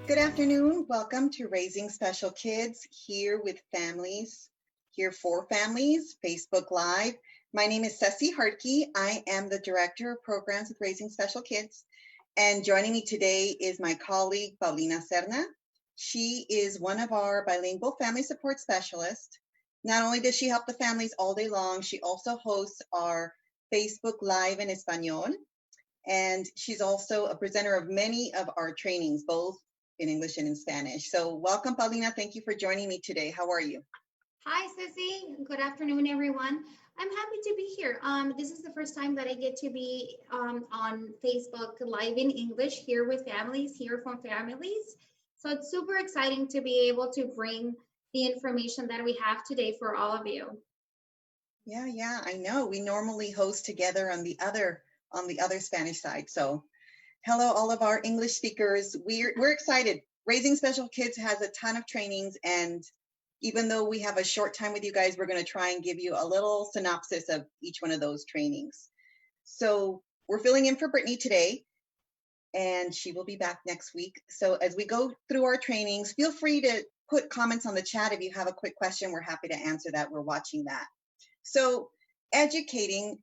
Good afternoon. Welcome to Raising Special Kids, here with families, here for families, Facebook Live. My name is Ceci. I am the Director of Programs with Raising Special Kids. And joining me today is my colleague, Paulina. She is one of our bilingual family support specialists. Not only does she help the families all day long, she also hosts our Facebook Live in Espanol. And she's also a presenter of many of our trainings, both in English and in Spanish. So welcome, Paulina. Thank you for joining me today. How are you? Hi, Ceci. Good afternoon, everyone. I'm happy to be here. This is the first time that I get to be on Facebook Live in English here with families, here from families. So it's super exciting to be able to bring the information that we have today for all of you. Yeah, I know. We normally host together on the other Spanish side. So hello, all of our English speakers. We're excited. Raising Special Kids has a ton of trainings, and even though we have a short time with you guys, we're going to try and give you a little synopsis of each one of those trainings. So we're filling in for Brittany today, and she will be back next week. So as we go through our trainings, feel free to put comments on the chat. If you have a quick question, we're happy to answer that. We're watching that. So educating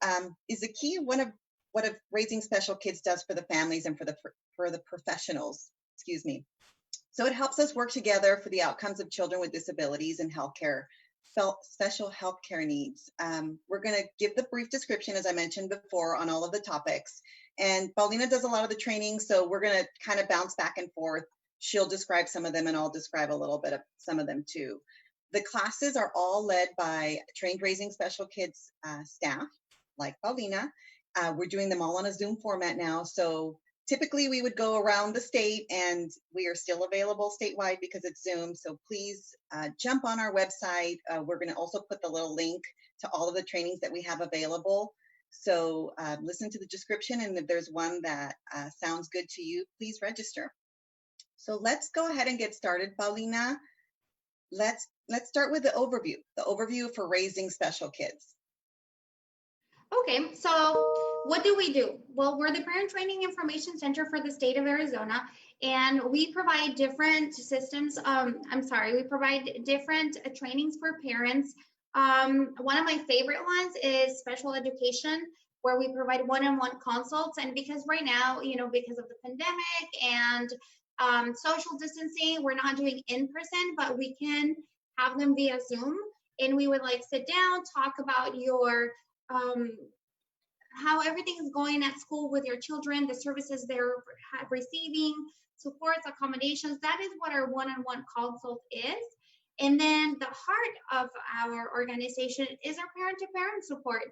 is the key. One of what Raising Special Kids does for the families and for the professionals, excuse me. So it helps us work together for the outcomes of children with disabilities and special healthcare needs. We're going to give the brief description, as I mentioned before, on all of the topics. And Paulina does a lot of the training, so we're going to kind of bounce back and forth. She'll describe some of them, and I'll describe a little bit of some of them too. The classes are all led by trained Raising Special Kids staff, like Paulina. We're doing them all on a Zoom format now. So typically we would go around the state, and we are still available statewide because it's Zoom. So please jump on our website. We're going to also put the little link to all of the trainings that we have available. So listen to the description, and if there's one that sounds good to you, please register. So let's go ahead and get started, Paulina. Let's start with the overview for Raising Special Kids. Okay, so what do we do? Well, we're the Parent Training Information Center for the state of Arizona, and we provide different systems. We provide different trainings for parents. One of my favorite ones is special education, where we provide one-on-one consults. And because right now, because of the pandemic and social distancing, we're not doing in person, but we can have them via Zoom. And we would sit down, talk about your how everything is going at school with your children, the services they're receiving, supports, accommodations. That is what our one-on-one consult is. And then the heart of our organization is our parent-to-parent support.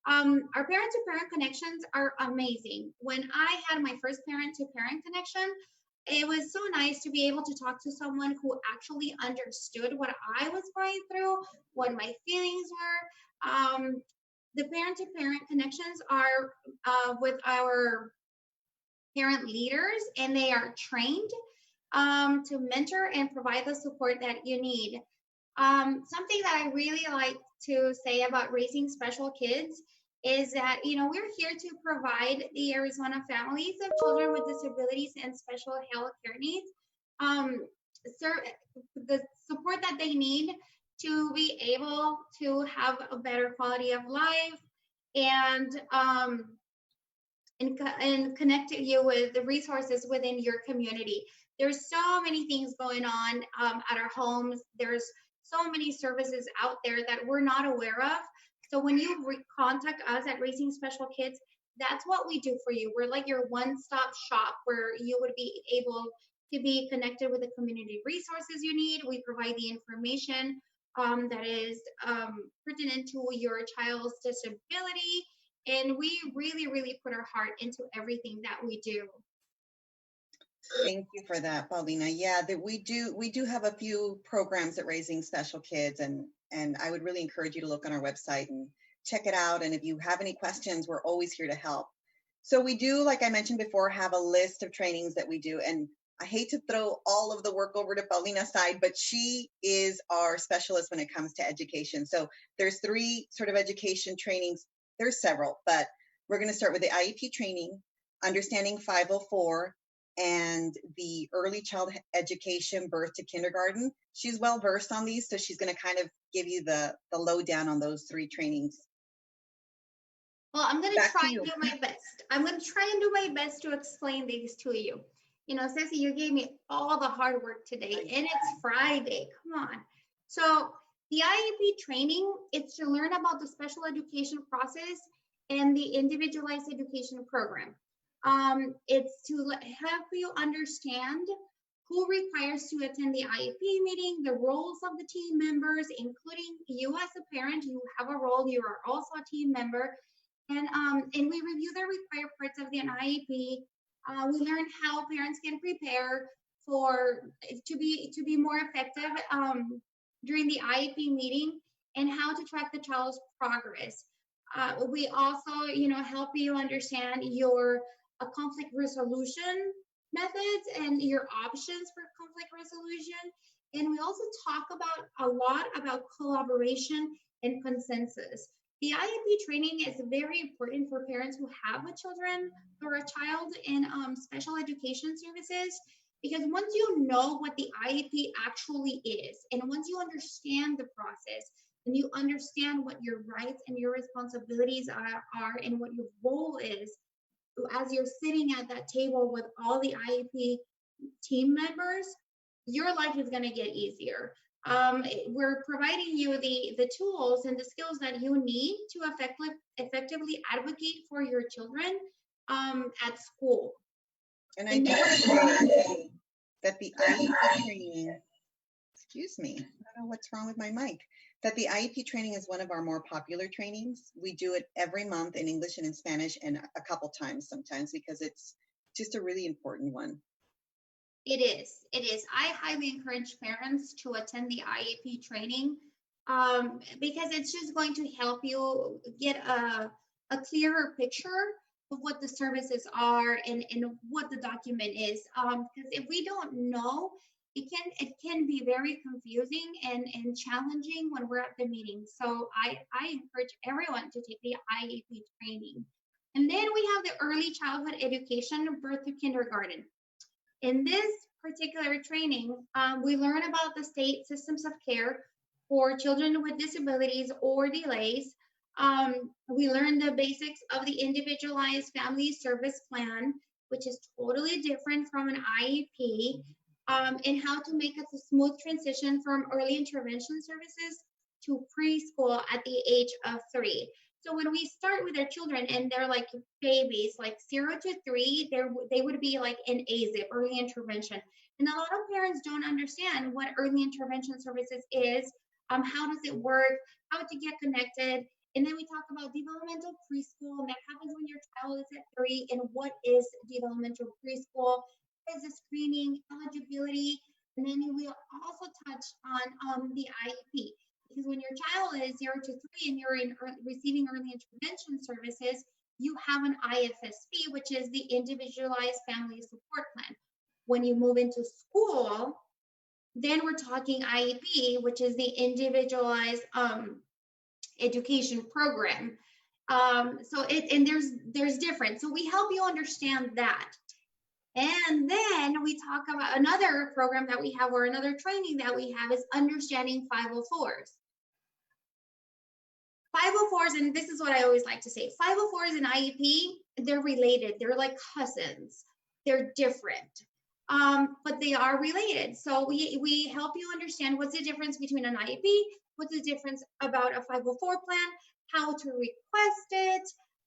Our parent-to-parent connections are amazing. When I had my first parent-to-parent connection, it was so nice to be able to talk to someone who actually understood what I was going through, what my feelings were. The parent-to-parent connections are with our parent leaders, and they are trained to mentor and provide the support that you need. Something that I really like to say about Raising Special Kids is that, we're here to provide the Arizona families of children with disabilities and special health care needs the support that they need to be able to have a better quality of life and connect you with the resources within your community. There's so many things going on at our homes. There's so many services out there that we're not aware of. So when you contact us at Raising Special Kids, that's what we do for you. We're like your one-stop shop where you would be able to be connected with the community resources you need. We provide the information that is pertinent to your child's disability. And we really, really put our heart into everything that we do. Thank you for that, Paulina. Yeah, that we do have a few programs at Raising Special Kids, and I would really encourage you to look on our website and check it out. And if you have any questions, we're always here to help. So we do, like I mentioned before, have a list of trainings that we do. And I hate to throw all of the work over to Paulina's side, but she is our specialist when it comes to education. So there's 3 sort of education trainings. There's several, but we're going to start with the IEP training, understanding 504, and the early child education, birth to kindergarten. She's well versed on these, so she's going to kind of give you the lowdown on those 3 trainings. Well, I'm going to Back try to you. and do my best. I'm going to try and do my best to explain these to you. You know, Ceci, you gave me all the hard work today, and it's Friday. Come on. So the IEP training, it's to learn about the special education process and the individualized education program. It's to help you understand who requires to attend the IEP meeting, the roles of the team members, including you as a parent. You have a role, you are also a team member. And we review the required parts of the IEP. We learn how parents can prepare to be more effective during the IEP meeting, and how to track the child's progress. We also, you know, help you understand your conflict resolution methods and your options for conflict resolution. And we also talk about a lot about collaboration and consensus. The IEP training is very important for parents who have a children or a child in special education services, because once you know what the IEP actually is, and once you understand the process, and you understand what your rights and your responsibilities are and what your role is, as you're sitting at that table with all the IEP team members, your life is going to get easier. We're providing you the tools and the skills that you need to effectively advocate for your children at school. And I do want to say that the IEP training, excuse me, I don't know what's wrong with my mic, that the IEP training is one of our more popular trainings. We do it every month in English and in Spanish, and a couple times sometimes, because it's just a really important one. It is. I highly encourage parents to attend the IEP training because it's just going to help you get a clearer picture of what the services are and what the document is. Because if we don't know, it can be very confusing and challenging when we're at the meeting. So I encourage everyone to take the IEP training. And then we have the early childhood education, birth to kindergarten. In this particular training, we learn about the state systems of care for children with disabilities or delays. We learn the basics of the individualized family service plan, which is totally different from an IEP, and how to make a smooth transition from early intervention services to preschool at the age of 3. So when we start with our children and they're like babies, like 0 to 3, they would be like in AZIP, early intervention. And a lot of parents don't understand what early intervention services is, how does it work, how to get connected. And then we talk about developmental preschool, and that happens when your child is at 3, and what is developmental preschool, what is the screening, eligibility, and then we will also touch on the IEP. Because when your child is 0 to 3 and you're receiving early intervention services, you have an IFSP, which is the Individualized Family Support Plan. When you move into school, then we're talking IEP, which is the Individualized Education Program. And there's different. So we help you understand that. And then we talk about another program that we have, or another training that we have, is understanding 504s. 504s, and this is what I always like to say, 504s and IEP, they're related. They're like cousins. They're different, but they are related. So we help you understand what's the difference between an IEP, what's the difference about a 504 plan, how to request it,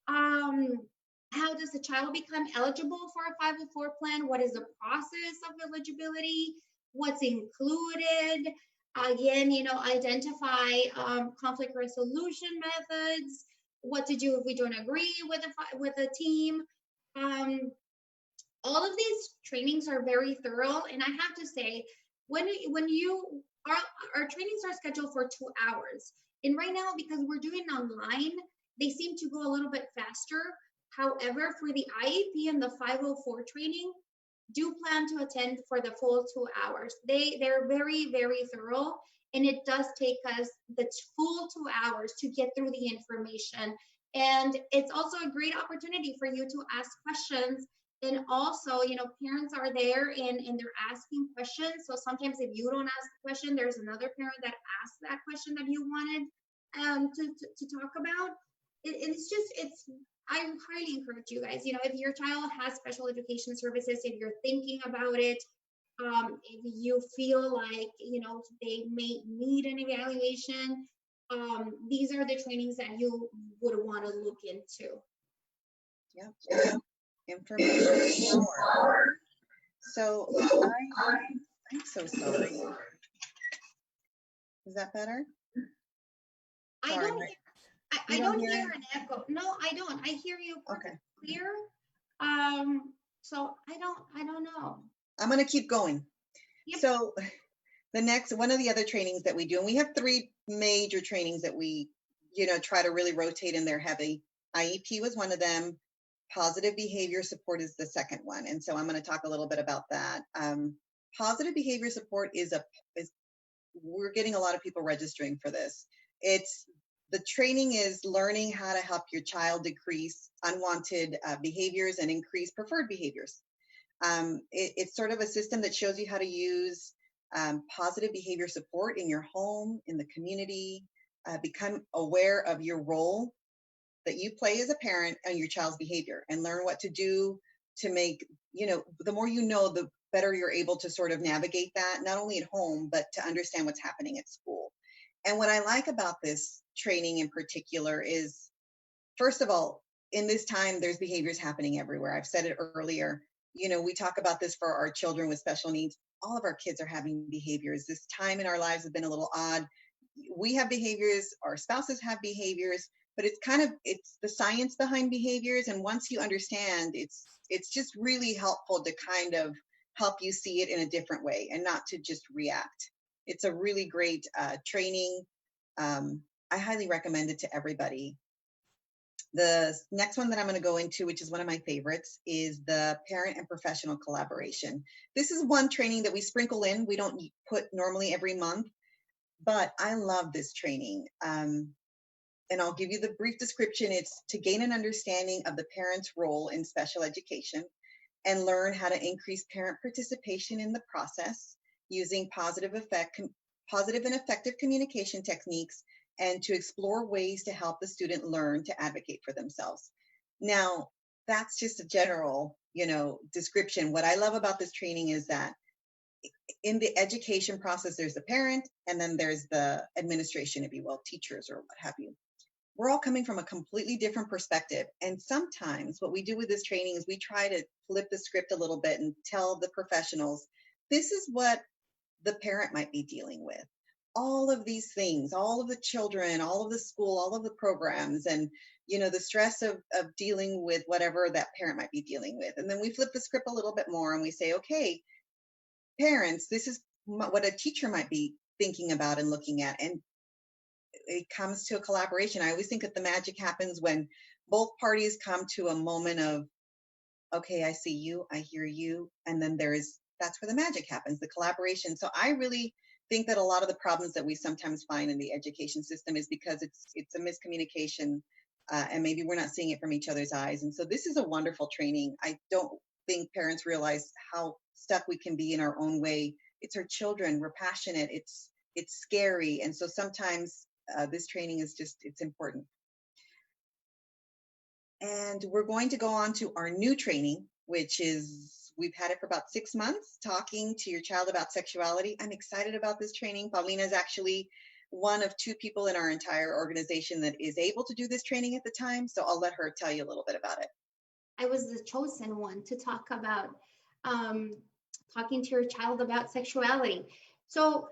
how does the child become eligible for a 504 plan, what is the process of eligibility, what's included. Again, you know, identify conflict resolution methods, what to do if we don't agree with a team. All of these trainings are very thorough, and I have to say, when our trainings are scheduled for 2 hours, and right now, because we're doing online, they seem to go a little bit faster. However, for the IEP and the 504 training, do plan to attend for the full 2 hours. They're very, very thorough, and it does take us the full 2 hours to get through the information. And it's also a great opportunity for you to ask questions And also, you know, parents are there and they're asking questions. So sometimes if you don't ask the question, there's another parent that asks that question that you wanted to talk about. It's just, I highly encourage you guys, you know, if your child has special education services, if you're thinking about it, if you feel like, you know, they may need an evaluation, these are the trainings that you would want to look into. Yep. Information more. So I'm so sorry. Is that better? Sorry. I don't hear an echo. No, I don't. I hear you okay. Clear. So I don't know. I'm going to keep going. Yep. So the next, one of the other trainings that we do, and we have 3 major trainings that we, you know, try to really rotate in there heavy. IEP was one of them. Positive behavior support is the second one. And so I'm going to talk a little bit about that. Positive behavior support is we're getting a lot of people registering for this. The training is learning how to help your child decrease unwanted behaviors and increase preferred behaviors. It's sort of a system that shows you how to use positive behavior support in your home, in the community, become aware of your role that you play as a parent on your child's behavior, and learn what to do to make, you know, the more you know, the better you're able to sort of navigate that, not only at home, but to understand what's happening at school. And what I like about this training in particular is, first of all, in this time, there's behaviors happening everywhere. I've said it earlier. You know, we talk about this for our children with special needs. All of our kids are having behaviors. This time in our lives has been a little odd. We have behaviors, our spouses have behaviors, but it's the science behind behaviors. And once you understand, it's just really helpful to kind of help you see it in a different way and not to just react. It's a really great training. I highly recommend it to everybody. The next one that I'm going to go into, which is one of my favorites, is the parent and professional collaboration. This is one training that we sprinkle in. We don't put normally every month, but I love this training. And I'll give you the brief description. It's to gain an understanding of the parent's role in special education and learn how to increase parent participation in the process using positive and effective communication techniques, and to explore ways to help the student learn to advocate for themselves. Now, that's just a general, you know, description. What I love about this training is that in the education process, there's the parent, and then there's the administration, if you will, teachers or what have you. We're all coming from a completely different perspective. And sometimes what we do with this training is we try to flip the script a little bit and tell the professionals, this is what the parent might be dealing with. All of these things, all of the children, all of the school, all of the programs, and, you know, the stress of dealing with whatever that parent might be dealing with. And then we flip the script a little bit more and we say, okay, parents, this is what a teacher might be thinking about and looking at. And it comes to a collaboration. I always think that the magic happens when both parties come to a moment of, okay, I see you, I hear you, and then that's where the magic happens, the collaboration. So I really think that a lot of the problems that we sometimes find in the education system is because it's a miscommunication, and maybe we're not seeing it from each other's eyes. And so this is a wonderful training. I don't think parents realize how stuck we can be in our own way. It's our children, we're passionate, it's scary. And so sometimes this training is it's important. And we're going to go on to our new training, which is, we've had it for about 6 months, talking to your child about sexuality. I'm excited about this training. Paulina is actually one of 2 people in our entire organization that is able to do this training at the time. So I'll let her tell you a little bit about it. I was the chosen one to talk about talking to your child about sexuality. So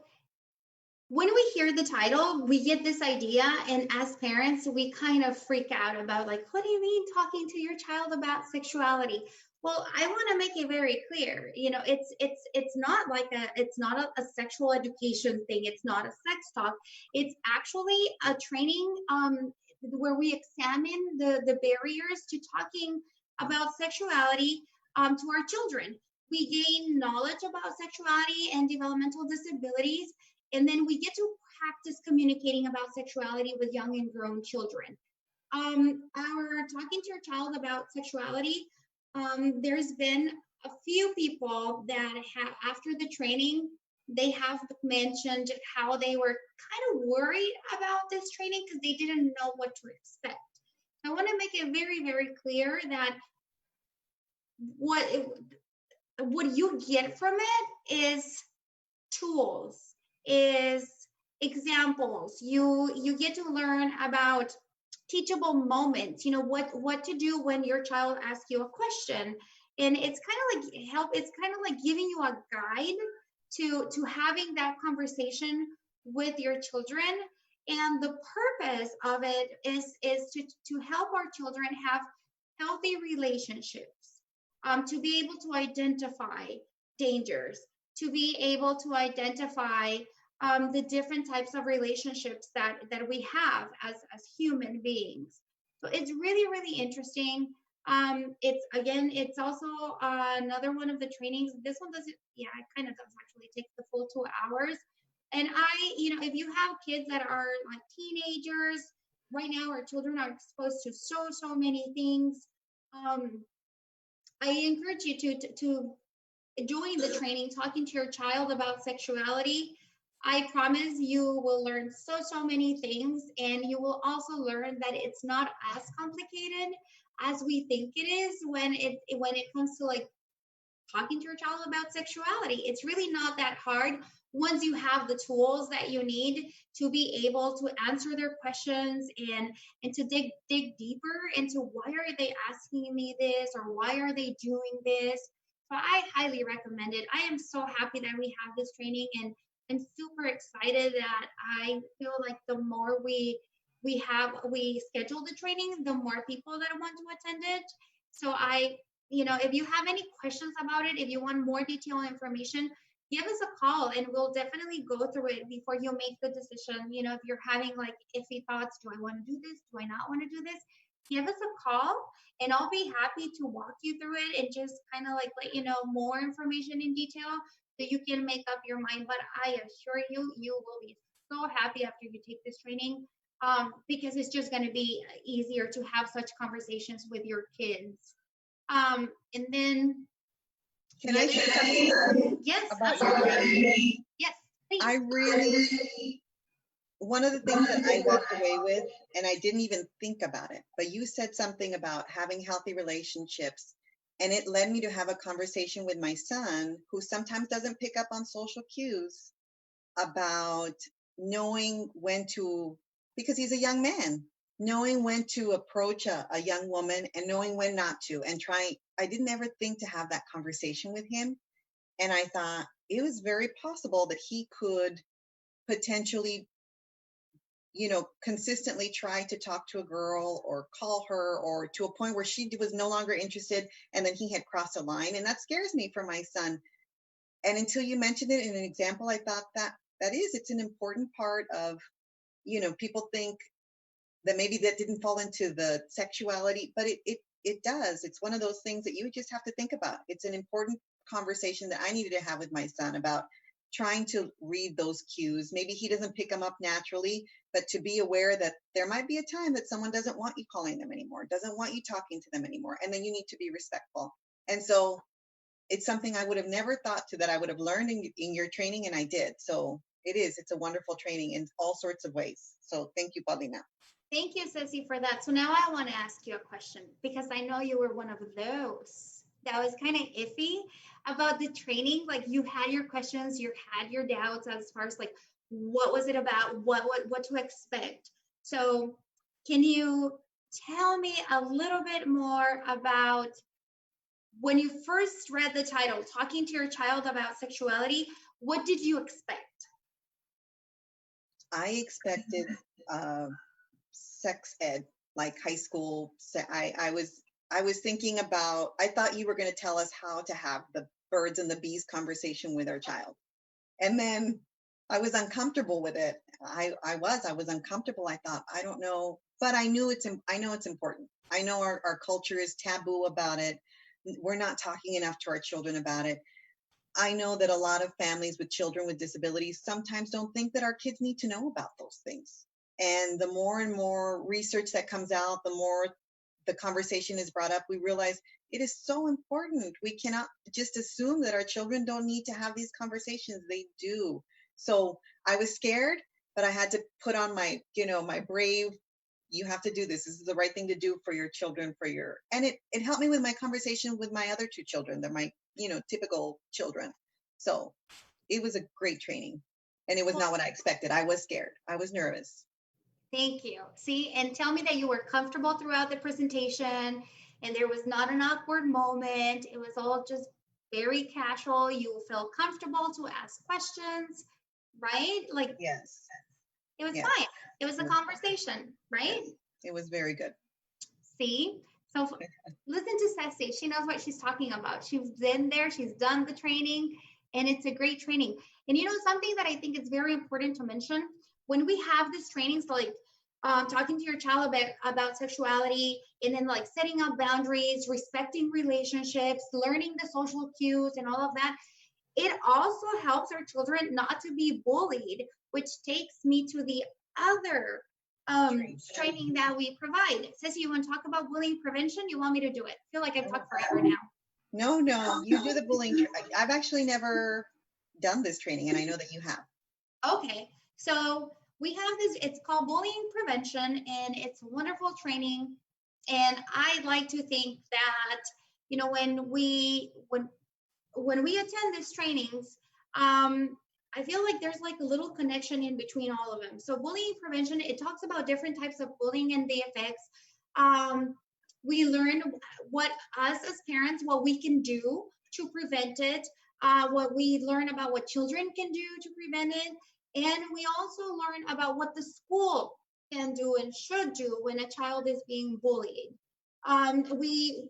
when we hear the title, we get this idea, and as parents, we kind of freak out about, like, what do you mean talking to your child about sexuality? Well, I want to make it very clear, you know, it's not like it's not a sexual education thing. It's not a sex talk. It's actually a training where we examine the barriers to talking about sexuality to our children. We gain knowledge about sexuality and developmental disabilities, and then we get to practice communicating about sexuality with young and grown children. Our talking to your child about sexuality there's been a few people that have, after the training, they have mentioned how they were kind of worried about this training because they didn't know what to expect. I want to make it very, very clear that what you get from it is tools, is examples. You get to learn about teachable moments, you know, what to do when your child asks you a question. And it's kind of like it's kind of like giving you a guide to having that conversation with your children. And the purpose of it is to help our children have healthy relationships, to be able to identify dangers, to be able to identify the different types of relationships that we have as human beings. So it's really, really interesting. It's also another one of the trainings. This one doesn't, yeah, it kind of does actually take the full 2 hours. And if you have kids that are like teenagers, right now our children are exposed to so many things. I encourage you to join the training, talking to your child about sexuality. I promise you will learn so many things, and you will also learn that it's not as complicated as we think it is when it comes to like talking to your child about sexuality. It's really not that hard once you have the tools that you need to be able to answer their questions and to dig deeper into why are they asking me this, or why are they doing this. So I highly recommend it. I am so happy that we have this training, and super excited that I feel like the more we schedule the training, the more people that want to attend it. So if you have any questions about it, if you want more detailed information, give us a call and we'll definitely go through it before you make the decision. You know, if you're having like iffy thoughts, do I want to do this? Do I not want to do this? Give us a call and I'll be happy to walk you through it and just kind of like let you know more information in detail so you can make up your mind. But I assure you, you will be so happy after you take this training, because it's just going to be easier to have such conversations with your kids. And then, Can I say something yes, about your training? yes, please. I really, one of the things that I walked away with, and I didn't even think about it, but you said something about having healthy relationships, and it led me to have a conversation with my son, who sometimes doesn't pick up on social cues, about knowing when to, because he's a young man, knowing when to approach a young woman and knowing when not to, and I didn't ever think to have that conversation with him. And I thought it was very possible that he could potentially, consistently try to talk to a girl or call her, or to a point where she was no longer interested, and then he had crossed a line. And that scares me for my son. And until you mentioned it in an example, I thought it's an important part of, people think that maybe that didn't fall into the sexuality, but it does. It's one of those things that you just have to think about. It's an important conversation that I needed to have with my son about trying to read those cues. Maybe he doesn't pick them up naturally, but to be aware that there might be a time that someone doesn't want you calling them anymore, doesn't want you talking to them anymore, and then you need to be respectful. And so it's something I would have never thought that I would have learned in your training, and I did. So it's a wonderful training in all sorts of ways. So thank you, Paulina. Thank you, Ceci, for that. So now I want to ask you a question, because I know you were one of those that was kind of iffy about the training. Like, you had your questions, you had your doubts as far as like, what was it about? What to expect? So can you tell me a little bit more about when you first read the title, Talking to Your Child About Sexuality? What did you expect? I expected sex ed, like high school. I was thinking about, I thought you were going to tell us how to have the birds and the bees conversation with our child. And then I was uncomfortable with it. I was uncomfortable. I thought, I don't know, but I know it's important. I know our culture is taboo about it. We're not talking enough to our children about it. I know that a lot of families with children with disabilities sometimes don't think that our kids need to know about those things. And the more and more research that comes out, the more the conversation is brought up, we realize it is so important. We cannot just assume that our children don't need to have these conversations. They do. So I was scared, but I had to put on my, my brave, you have to do this. This is the right thing to do for your children, and it helped me with my conversation with my other two children. They're my, typical children. So it was a great training, and it was not what I expected. I was scared. I was nervous. Thank you. See, and tell me that you were comfortable throughout the presentation and there was not an awkward moment. It was all just very casual. You felt comfortable to ask questions, right? Like, Yes. it was Yes. fine. It was a conversation, right? Yes. It was very good. See? So listen to Ceci. She knows what she's talking about. She's been there, she's done the training, and it's a great training. And something that I think is very important to mention, when we have this training, so like talking to your child about sexuality, and then like setting up boundaries, respecting relationships, learning the social cues and all of that, it also helps our children not to be bullied, which takes me to the other training that we provide. Ceci, you want to talk about bullying prevention? You want me to do it? I feel like I've talked forever now. No, you do the bullying. I've actually never done this training, and I know that you have. Okay, so we have this, it's called bullying prevention, and it's a wonderful training. And I like to think that, when we attend these trainings, I feel like there's like a little connection in between all of them. So bullying prevention, it talks about different types of bullying and the effects. We learn what us as parents, what we can do to prevent it, what we learn about what children can do to prevent it. And we also learn about what the school can do and should do when a child is being bullied. We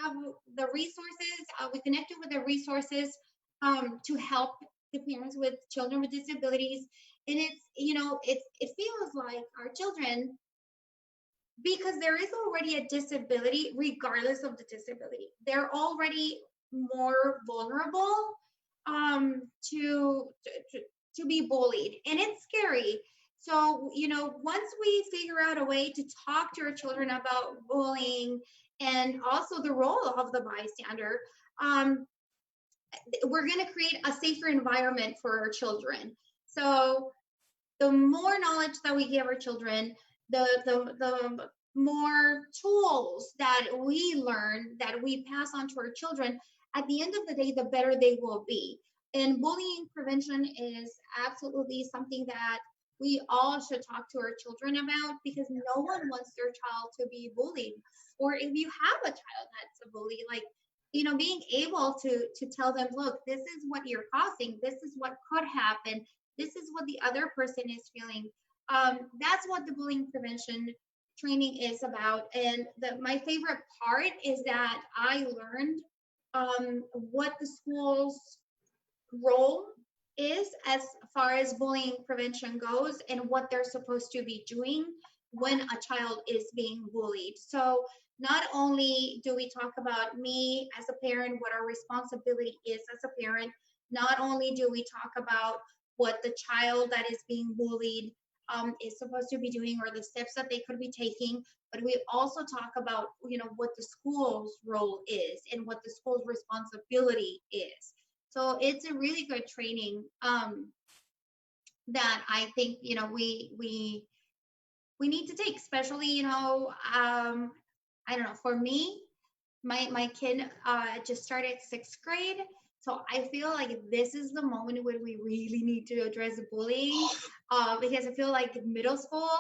have the resources, we connected with the resources to help the parents with children with disabilities. And it's, it feels like our children, because there is already a disability, regardless of the disability, they're already more vulnerable to be bullied, and it's scary. So, once we figure out a way to talk to our children about bullying and also the role of the bystander, we're going to create a safer environment for our children. So the more knowledge that we give our children, the more tools that we learn, that we pass on to our children, at the end of the day, the better they will be. And bullying prevention is absolutely something that we all should talk to our children about, because no one wants their child to be bullied. Or if you have a child that's a bully, like, being able to tell them, look, this is what you're causing, this is what could happen, this is what the other person is feeling. That's what the bullying prevention training is about. And my favorite part is that I learned what the school's role is as far as bullying prevention goes, and what they're supposed to be doing when a child is being bullied. So not only do we talk about me as a parent, what our responsibility is as a parent, not only do we talk about what the child that is being bullied is supposed to be doing, or the steps that they could be taking, but we also talk about, what the school's role is and what the school's responsibility is. So it's a really good training that I think, we need to take, especially, I don't know, for me, my kid just started 6th grade. So I feel like this is the moment when we really need to address bullying, because I feel like middle school,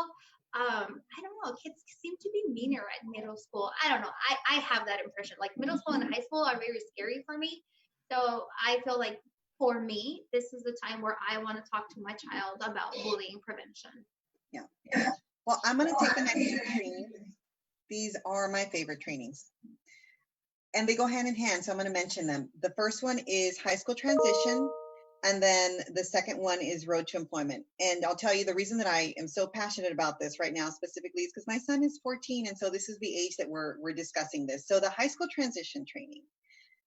I don't know, kids seem to be meaner at middle school. I don't know. I have that impression. Like middle school and high school are very scary for me. So I feel like for me, this is the time where I want to talk to my child about bullying prevention. Yeah. Well, I'm going to take the next 2 trainings. These are my favorite trainings. And they go hand in hand, so I'm going to mention them. The first one is high school transition, and then the second one is road to employment. And I'll tell you the reason that I am so passionate about this right now specifically is because my son is 14, and so this is the age that we're discussing this. So the high school transition training,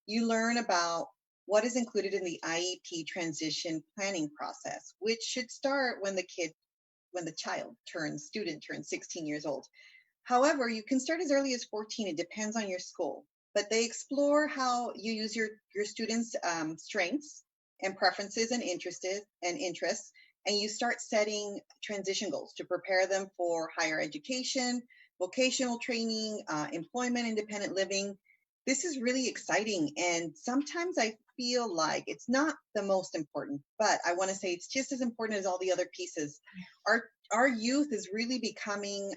you learn about what is included in the IEP transition planning process, which should start when the student turns 16 years old. However, you can start as early as 14. It depends on your school, but they explore how you use your students' strengths and preferences and interests, and you start setting transition goals to prepare them for higher education, vocational training, employment, independent living. This is really exciting, and sometimes I feel like it's not the most important, but I want to say it's just as important as all the other pieces. Our youth is really becoming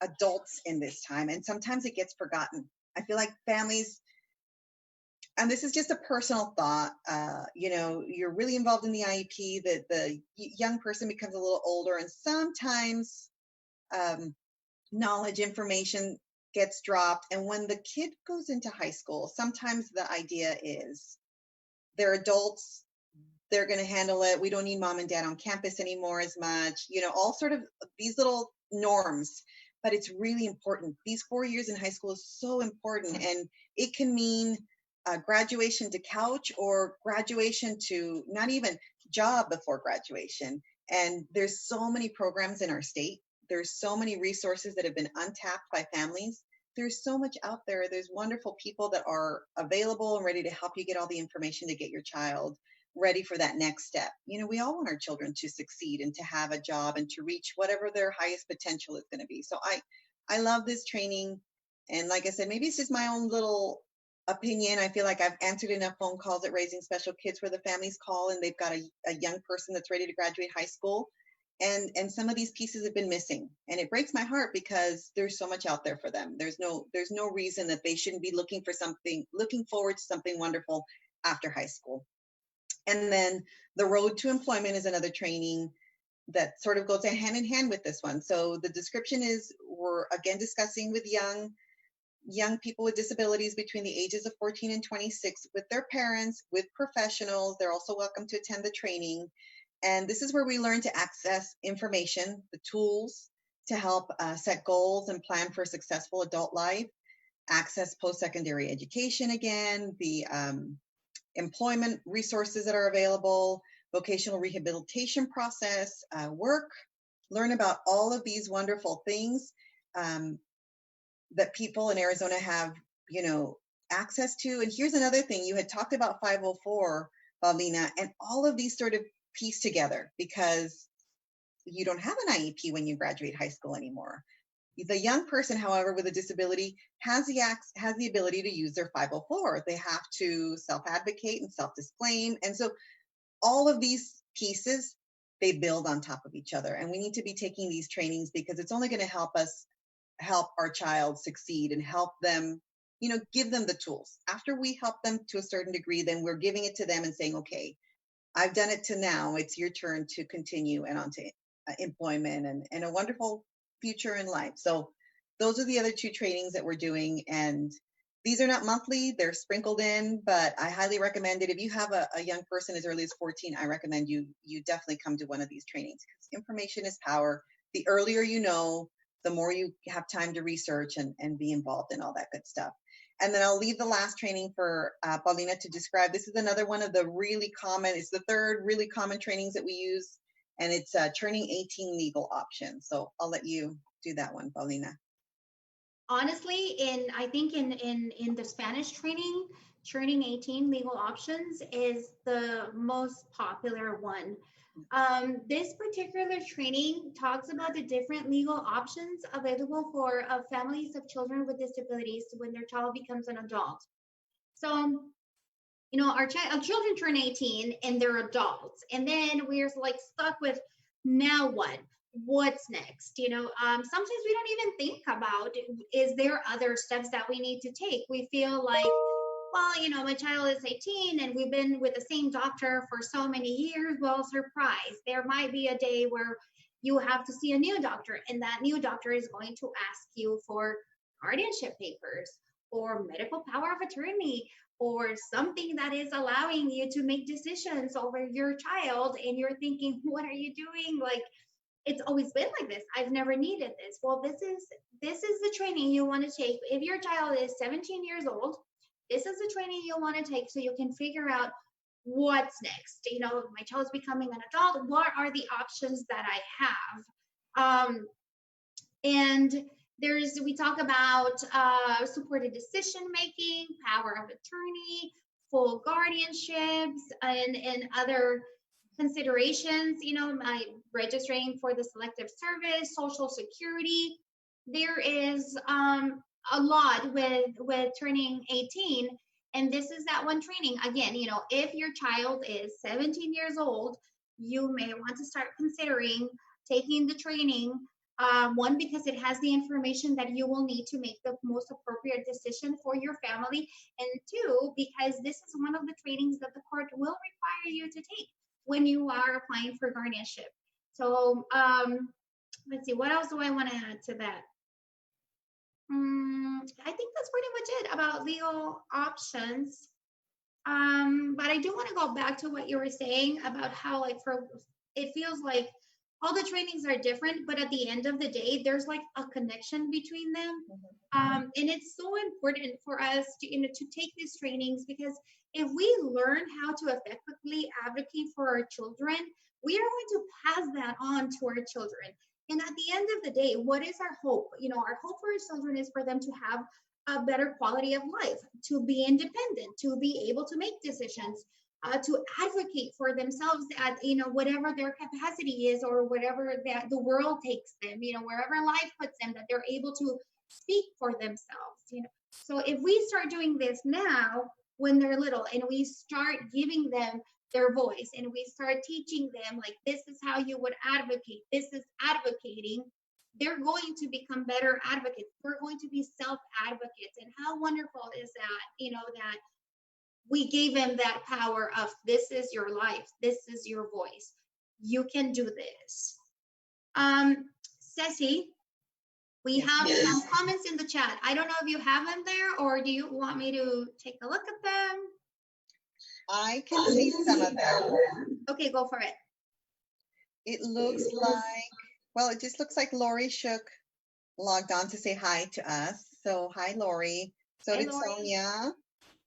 adults in this time, and sometimes it gets forgotten. I feel like families, and this is just a personal thought, you're really involved in the IEP, that the young person becomes a little older, and sometimes um, knowledge, information gets dropped. And when the kid goes into high school, sometimes the idea is they're adults, they're going to handle it. We don't need mom and dad on campus anymore as much, all sort of these little norms. But it's really important. These 4 years in high school is so important, and it can mean graduation to couch, or graduation to not even job before graduation. And there's so many programs in our state. There's so many resources that have been untapped by families. There's so much out there. There's wonderful people that are available and ready to help you get all the information to get your child ready for that next step. We all want our children to succeed and to have a job and to reach whatever their highest potential is going to be. So I love this training. And like I said, maybe it's just my own little opinion. I feel like I've answered enough phone calls at Raising Special Kids where the families call and they've got a young person that's ready to graduate high school. And some of these pieces have been missing. And it breaks my heart because there's so much out there for them. There's no reason that they shouldn't be looking forward to something wonderful after high school. And then the road to employment is another training that sort of goes hand in hand with this one. So the description is, we're again discussing with young people with disabilities between the ages of 14 and 26 with their parents, with professionals. They're also welcome to attend the training. And this is where we learn to access information, the tools to help set goals and plan for a successful adult life, access post-secondary education again, the employment resources that are available, vocational rehabilitation process, work, learn about all of these wonderful things that people in Arizona have, access to. And here's another thing. You had talked about 504, Paulina, and all of these sort of piece together because you don't have an IEP when you graduate high school anymore. The young person, however, with a disability has the ability to use their 504. They have to self-advocate and self-disclaim. And so all of these pieces, they build on top of each other. And we need to be taking these trainings because it's only going to help us help our child succeed and help them, give them the tools. After we help them to a certain degree, then we're giving it to them and saying, okay, I've done it to now. It's your turn to continue and on to employment and a wonderful future in life. So those are the other two trainings that we're doing. And these are not monthly, they're sprinkled in, but I highly recommend it. If you have a young person as early as 14, I recommend you definitely come to one of these trainings because information is power. The earlier you know, the more you have time to research and be involved in all that good stuff. And then I'll leave the last training for Paulina to describe. This is another one of the really common, it's the third really common trainings that we use, and it's turning 18 legal options. So I'll let you do that one, Paulina. Honestly, I think in the Spanish training, turning 18 legal options is the most popular one. This particular training talks about the different legal options available for families of children with disabilities when their child becomes an adult. So, our children turn 18 and they're adults, and then we're like stuck with now what? What's next? Sometimes we don't even think about, is there other steps that we need to take? We feel like, well, my child is 18 and we've been with the same doctor for so many years. Well, surprise, there might be a day where you have to see a new doctor, and that new doctor is going to ask you for guardianship papers or medical power of attorney or something that is allowing you to make decisions over your child. And you're thinking, what are you doing? Like, it's always been like this. I've never needed this. Well, this is the training you want to take. If your child is 17 years old, this is the training you want to take so you can figure out what's next. My child's becoming an adult. What are the options that I have? And We talk about supported decision making, power of attorney, full guardianships, and other considerations, my registering for the selective service, social security. There is a lot with turning 18, and this is that one training. Again, if your child is 17 years old, you may want to start considering taking the training. One, because it has the information that you will need to make the most appropriate decision for your family, and two, because this is one of the trainings that the court will require you to take when you are applying for guardianship. So let's see, what else do I want to add to that? I think that's pretty much it about legal options. But I do want to go back to what you were saying about how, like, it feels like all the trainings are different, but at the end of the day, there's like a connection between them. And it's so important for us to take these trainings, because if we learn how to effectively advocate for our children, we are going to pass that on to our children. And at the end of the day, what is our hope? Our hope for our children is for them to have a better quality of life, to be independent, to be able to make decisions, to advocate for themselves at whatever their capacity is, or whatever that the world takes them, wherever life puts them, that they're able to speak for themselves. So if we start doing this now when they're little, and we start giving them their voice, and we start teaching them, like, this is how you would advocate, this is advocating, they're going to become better advocates. They're going to be self-advocates. And how wonderful is that, that we gave them that power of, this is your life, this is your voice, you can do this. Ceci, we have some comments in the chat. I don't know if you have them there, or do you want me to take a look at them? I can see some of them. Okay, go for it. It looks like, well, it just looks like Lori Shook logged on to say hi to us. So hi, Lori. So Hi, did Lori. Sonia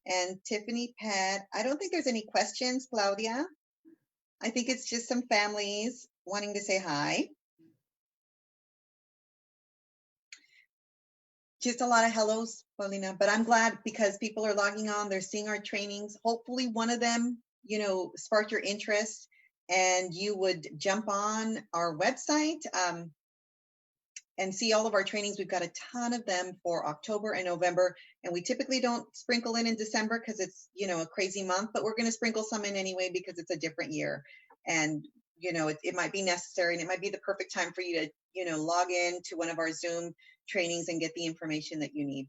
and Tiffany Pat. I don't think there's any questions, Claudia. I think it's just some families wanting to say hi. Just a lot of hellos, Paulina, but I'm glad because people are logging on, they're seeing our trainings. Hopefully one of them, sparked your interest and you would jump on our website and see all of our trainings. We've got a ton of them for October and November, and we typically don't sprinkle in December because it's, a crazy month, but we're going to sprinkle some in anyway because it's a different year. And, it might be necessary, and it might be the perfect time for you to, log in to one of our Zoom trainings and get the information that you need.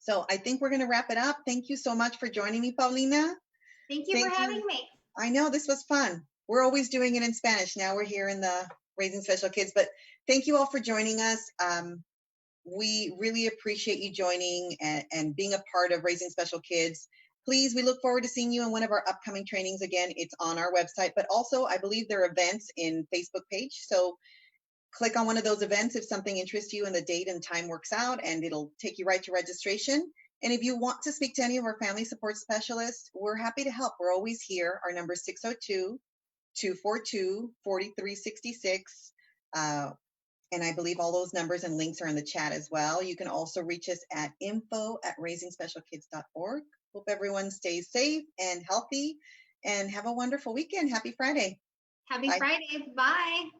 So I think we're going to wrap it up. Thank you so much for joining me, Paulina. Thank you for having me. I know this was fun. We're always doing it in Spanish. Now we're here in the Raising Special Kids, but thank you all for joining us. We really appreciate you joining and being a part of Raising Special Kids. Please, we look forward to seeing you in one of our upcoming trainings. Again, it's on our website, but also I believe there are events in Facebook page. So click on one of those events if something interests you and the date and time works out, and it'll take you right to registration. And if you want to speak to any of our family support specialists, we're happy to help. We're always here. Our number is 602-242-4366. And I believe all those numbers and links are in the chat as well. You can also reach us at info@raisingspecialkids.org. Hope everyone stays safe and healthy, and have a wonderful weekend. Happy Friday. Happy Friday. Bye.